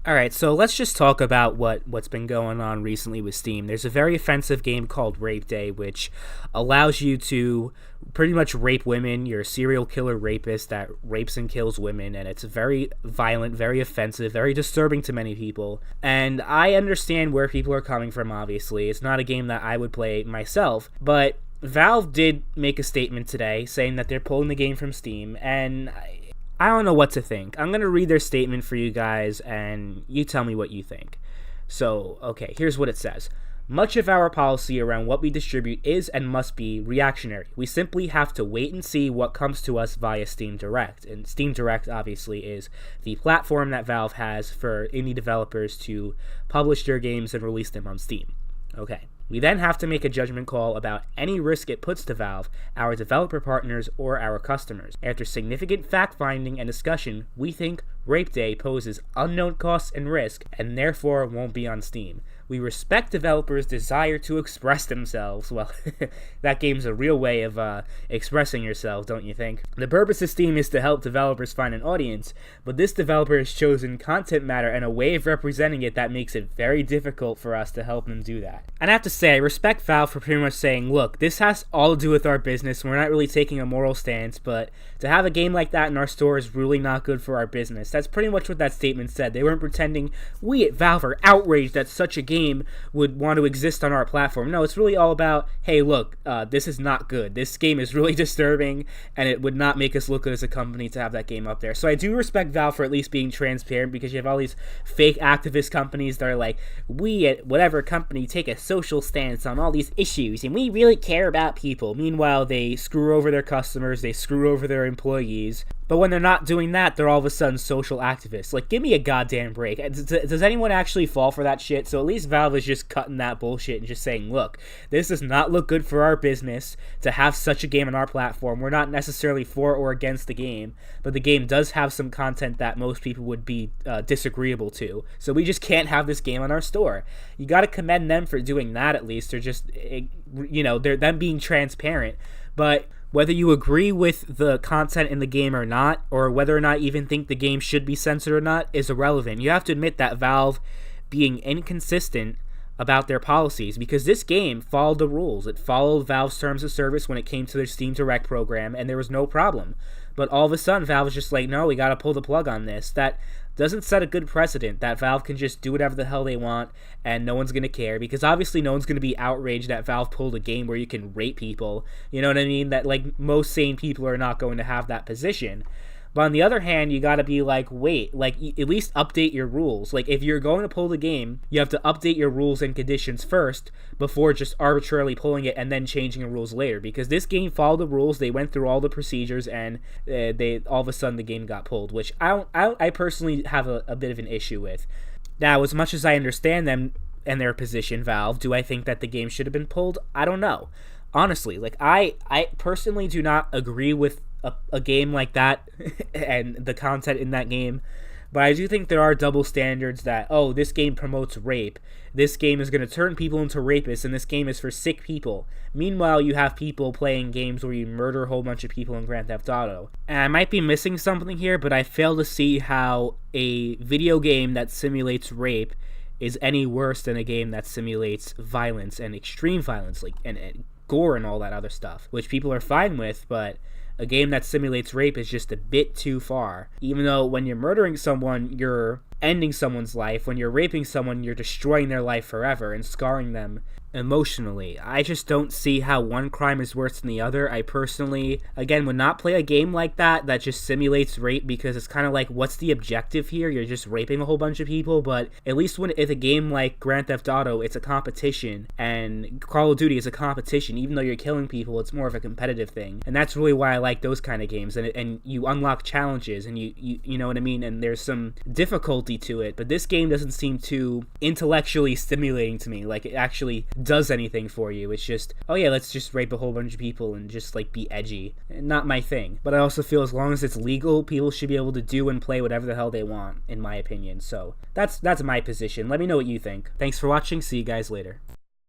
Alright, so let's just talk about what's been going on recently with Steam. There's a very offensive game called Rape Day, which allows you to pretty much rape women. You're a serial killer rapist that rapes and kills women, and it's very violent, very offensive, very disturbing to many people. And I understand where people are coming from, obviously. It's not a game that I would play myself, but Valve did make a statement today saying that they're pulling the game from Steam, and I don't know what to think. I'm going to read their statement for you guys, and you tell me what you think. So, okay, here's what it says. Much of our policy around what we distribute is and must be reactionary. We simply have to wait and see what comes to us via Steam Direct. And Steam Direct, obviously, is the platform that Valve has for indie developers to publish their games and release them on Steam. Okay. We then have to make a judgment call about any risk it puts to Valve, our developer partners, or our customers. After significant fact-finding and discussion, we think Rape Day poses unknown costs and risk, and therefore won't be on Steam. We respect developers' desire to express themselves. Well, that game's a real way of expressing yourself, don't you think? The purpose of Steam is to help developers find an audience, but this developer has chosen content matter and a way of representing it that makes it very difficult for us to help them do that. And I have to say, I respect Valve for pretty much saying, look, this has all to do with our business, we're not really taking a moral stance, but to have a game like that in our store is really not good for our business. That's pretty much what that statement said. They weren't pretending we at Valve are outraged that such a game would want to exist on our platform. No, it's really all about, hey, look, this is not good. This game is really disturbing, and it would not make us look good as a company to have that game up there. So I do respect Valve for at least being transparent, because you have all these fake activist companies that are like, we at whatever company take a social stance on all these issues, and we really care about people. Meanwhile, they screw over their customers, they screw over their employees. But when they're not doing that, they're all of a sudden social activists. Like, give me a goddamn break. Does anyone actually fall for that shit? So at least Valve is just cutting that bullshit and just saying, look, this does not look good for our business to have such a game on our platform. We're not necessarily for or against the game, but the game does have some content that most people would be disagreeable to. So we just can't have this game on our store. You gotta commend them for doing that at least. They're just, they're them being transparent. But whether you agree with the content in the game or not, or whether or not you even think the game should be censored or not, is irrelevant. You have to admit that Valve being inconsistent about their policies, because this game followed the rules. It followed Valve's terms of service when it came to their Steam Direct program, and there was no problem. But all of a sudden, Valve was just like, no, we gotta pull the plug on this. That doesn't set a good precedent, that Valve can just do whatever the hell they want and no one's gonna care, because obviously no one's gonna be outraged that Valve pulled a game where you can rape people. You know what I mean? That, like, most sane people are not going to have that position. But on the other hand, you gotta be like, wait, like, at least update your rules. Like, if you're going to pull the game, you have to update your rules and conditions first before just arbitrarily pulling it and then changing the rules later. Because this game followed the rules, they went through all the procedures, and they all of a sudden the game got pulled, which I personally have a bit of an issue with. Now, as much as I understand them and their position, Valve, do I think that the game should have been pulled? I don't know. Honestly, like, I personally do not agree with a game like that and the content in that game, but I do think there are double standards that, oh, this game promotes rape, this game is going to turn people into rapists, and this game is for sick people. Meanwhile, you have people playing games where you murder a whole bunch of people in Grand Theft Auto. And I might be missing something here, but I fail to see how a video game that simulates rape is any worse than a game that simulates violence and extreme violence, like and gore and all that other stuff, which people are fine with, but a game that simulates rape is just a bit too far. Even though when you're murdering someone, you're ending someone's life. When you're raping someone, you're destroying their life forever and scarring them emotionally. I just don't see how one crime is worse than the other. I personally, again, would not play a game like that just simulates rape, because it's kind of like, what's the objective here? You're just raping a whole bunch of people. But at least when it's a game like Grand Theft Auto, it's a competition, and Call of Duty is a competition. Even though you're killing people, it's more of a competitive thing, and that's really why I like those kind of games. And you unlock challenges, and you know what I mean, and there's some difficulty to it. But this game doesn't seem too intellectually stimulating to me, like it actually does anything for you. It's just, oh yeah, let's just rape a whole bunch of people and just, like, be edgy. Not my thing. But I also feel as long as it's legal, people should be able to do and play whatever the hell they want, in my opinion. So that's my position. Let me know what you think. Thanks for watching. See you guys later.